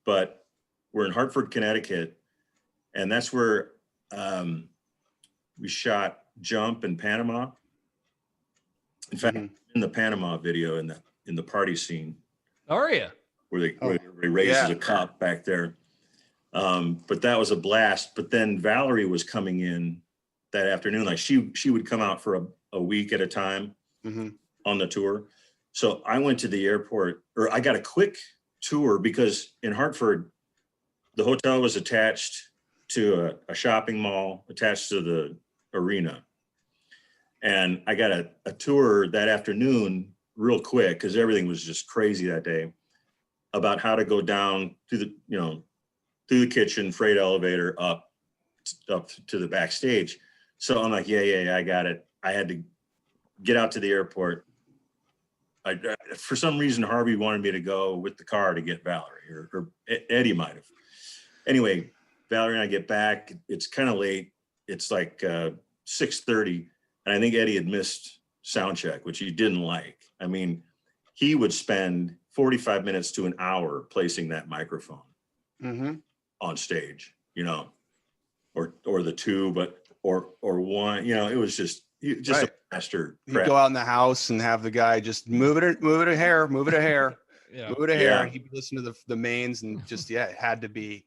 But we're in Hartford, Connecticut, and that's where we shot Jump in Panama. In fact, in the Panama video, in the party scene, Are you? where everybody raises a cup back there. But that was a blast. But then Valerie was coming in that afternoon. Like she would come out for a week at a time on the tour. So I went to the airport, or I got a quick tour because in Hartford, the hotel was attached to a shopping mall attached to the arena. And I got a tour that afternoon real quick because everything was just crazy that day about how to go down through the kitchen, freight elevator up to the backstage. So I'm like, yeah, I got it. I had to get out to the airport. For some reason, Harvey wanted me to go with the car to get Valerie, or Eddie might have. Anyway, Valerie and I get back. It's kind of late. It's like 6:30. And I think Eddie had missed sound check, which he didn't like. I mean, he would spend 45 minutes to an hour placing that microphone on stage, you know, or the two, or one, you know, it was just a master. He'd go out in the house and have the guy just move it a hair, Yeah. move it a hair. And he'd be listening to the mains and just, it had to be.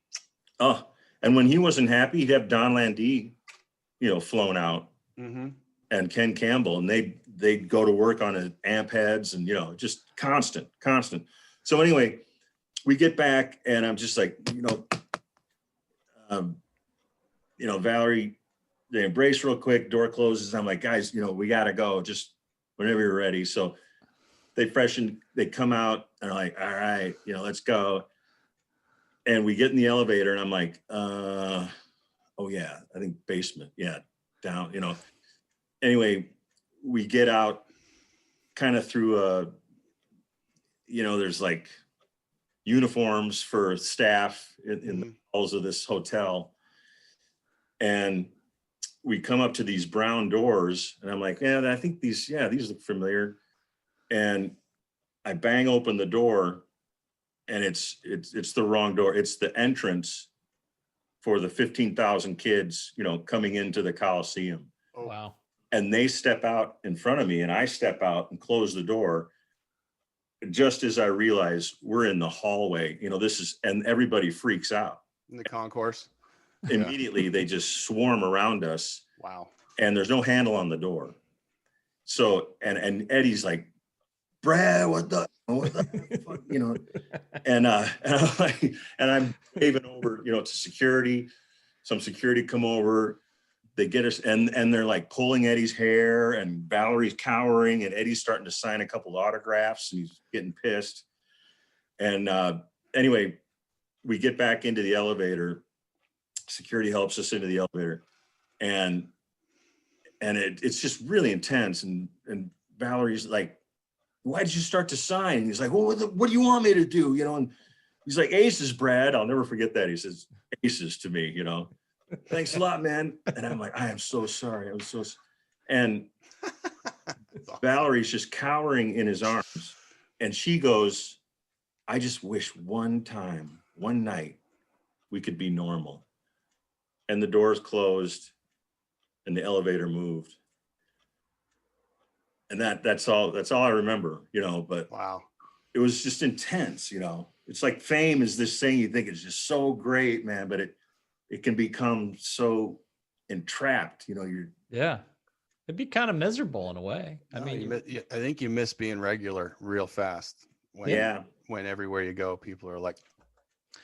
Oh, and when he wasn't happy, he'd have Don Landee, you know, flown out. And Ken Campbell, and they'd go to work on his amp heads, and, you know, just constant. So anyway, we get back, and I'm just like, Valerie, they embrace real quick, door closes. I'm like, guys, you know, we got to go just whenever you're ready. So they come out, and I'm like, all right, you know, let's go. And we get in the elevator, and I'm like, oh yeah, I think basement. Yeah. Down, you know. Anyway, we get out kind of through there's like uniforms for staff in the halls of this hotel. And we come up to these brown doors, and I'm like, yeah, I think these look familiar. And I bang open the door, and it's the wrong door. It's the entrance for the 15,000 kids, you know, coming into the Coliseum. Oh, wow. And they step out in front of me, and I step out and close the door. Just as I realize we're in the hallway, you know, and everybody freaks out. In the concourse. Immediately, they just swarm around us. Wow. And there's no handle on the door. So, and Eddie's like, Brad, what the fuck, you know? And I'm like, and I'm waving over, you know, to security. Some security come over. They get us, and they're like pulling Eddie's hair, and Valerie's cowering, and Eddie's starting to sign a couple of autographs, and he's getting pissed. And anyway, we get back into the elevator. Security helps us into the elevator, and it's just really intense. And Valerie's like, "Why did you start to sign?" And he's like, "Well, what do you want me to do?" You know, and he's like, "Aces, Brad." I'll never forget that. He says, "Aces" to me, you know. Thanks a lot, man. And I'm like, I am so sorry. And Valerie's just cowering in his arms. And she goes, I just wish one night, we could be normal. And the doors closed, and the elevator moved. And that's all I remember, you know, but wow, it was just intense, you know. It's like fame is this thing you think is just so great, man, but it can become so entrapped, you know. It'd be kind of miserable in a way. I mean, I think you miss being regular real fast. When everywhere you go, people are like,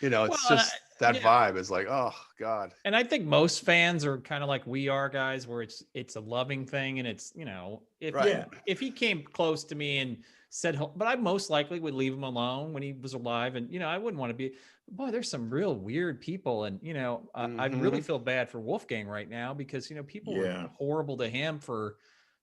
you know, it's just that vibe is like, oh God. And I think most fans are kind of like we are, guys, where it's a loving thing, and it's, you know, if he came close to me and said, but I most likely would leave him alone when he was alive, and, you know, I wouldn't want to be. Boy, there's some real weird people, and, you know, I really feel bad for Wolfgang right now because, you know, people were horrible to him for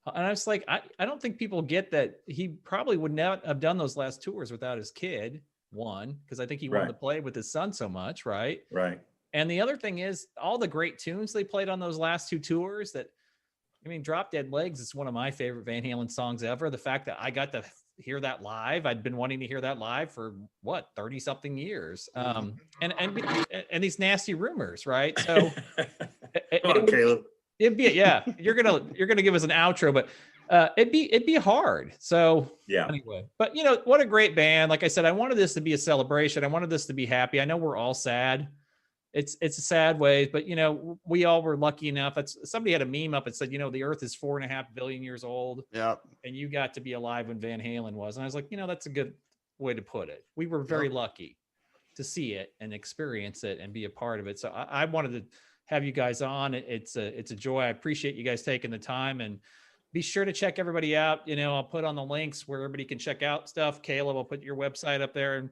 And I was like, I don't think people get that he probably would not have done those last tours without his kid. One, because I think he wanted to play with his son so much, right? Right. And the other thing is all the great tunes they played on those last 2 tours that, I mean, Drop Dead Legs is one of my favorite Van Halen songs ever. The fact that I got to hear that live, I'd been wanting to hear that live for 30 something years. And these Nasty Rumors, right? So Caleb. it'd be, yeah, you're going to give us an outro, but it'd be hard. So yeah. Anyway, but you know, what a great band. Like I said, I wanted this to be a celebration. I wanted this to be happy. I know we're all sad. It's a sad way, but you know, we all were lucky enough. Somebody had a meme up and said, you know, the earth is 4.5 billion years old. Yeah. And you got to be alive when Van Halen was. And I was like, you know, that's a good way to put it. We were very lucky to see it and experience it and be a part of it. So I wanted to have you guys on. It's a joy. I appreciate you guys taking the time, and be sure to check everybody out. You know, I'll put on the links where everybody can check out stuff. Caleb, I'll put your website up there,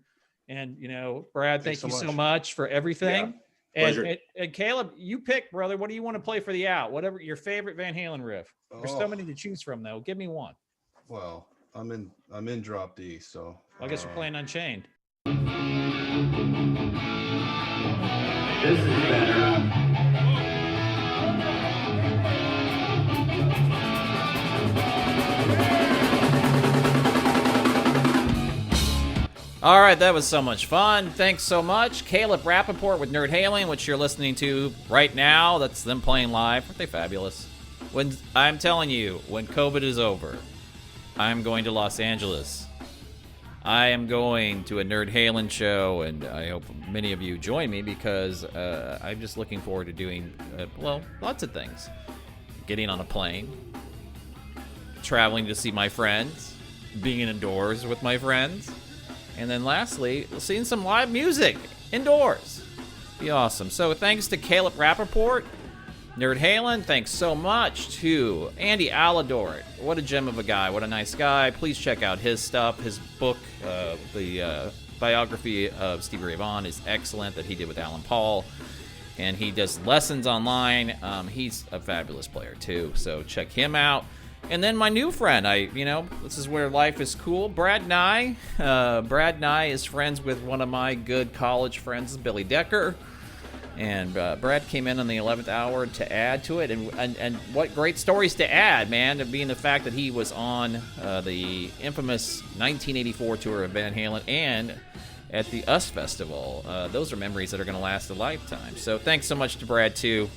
and you know, Brad, thank you so much for everything. Yeah, and Caleb, you pick, brother. What do you want to play for the out? Whatever your favorite Van Halen riff. There's so many to choose from, though. Give me one. Well, I'm in drop D, so I guess we're playing Unchained. This is better. All right, that was so much fun. Thanks so much. Caleb Rappaport with Nerd Halen, which you're listening to right now. That's them playing live. Aren't they fabulous? When I'm telling you, when COVID is over, I'm going to Los Angeles. I am going to a Nerd Halen show, and I hope many of you join me because I'm just looking forward to doing, lots of things. Getting on a plane, traveling to see my friends, being indoors with my friends, and then lastly, seeing some live music indoors. Be awesome. So thanks to Caleb Rappaport, Nerd Halen. Thanks so much to Andy Alador. What a gem of a guy. What a nice guy. Please check out his stuff. His book, the biography of Stevie Ray Vaughan, is excellent, that he did with Alan Paul. And he does lessons online. He's a fabulous player too, so check him out. And then my new friend, this is where life is cool, Brad Nye. Brad Nye is friends with one of my good college friends, Billy Decker. And Brad came in on the 11th hour to add to it. And what great stories to add, man, being the fact that he was on the infamous 1984 tour of Van Halen and at the US Festival. Those are memories that are going to last a lifetime. So thanks so much to Brad, too.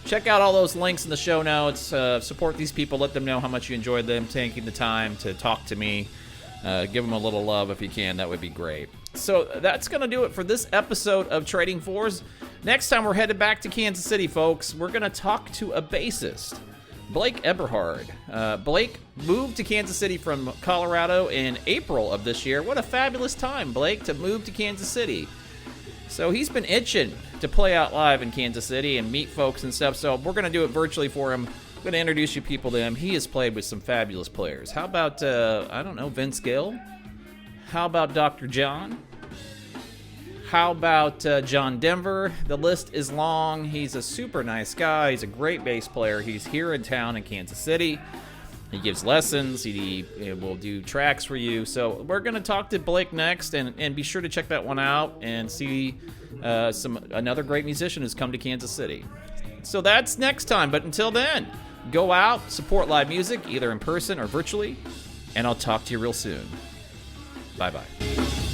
Check out all those links in the show notes. Support these people. Let them know how much you enjoyed them taking the time to talk to me. Give them a little love if you can. That would be great. So that's going to do it for this episode of Trading Fours. Next time, we're headed back to Kansas City, folks. We're going to talk to a bassist, Blake Eberhard. Blake moved to Kansas City from Colorado in April of this year. What a fabulous time, Blake, to move to Kansas City. So he's been itching to play out live in Kansas City and meet folks and stuff. So we're going to do it virtually for him. I'm going to introduce you people to him. He has played with some fabulous players. How about, Vince Gill? How about Dr. John? How about John Denver? The list is long. He's a super nice guy. He's a great bass player. He's here in town in Kansas City. He gives lessons. He will do tracks for you. So we're going to talk to Blake next, and be sure to check that one out and see another great musician who's come to Kansas City. So that's next time. But until then, go out, support live music, either in person or virtually, and I'll talk to you real soon. Bye-bye.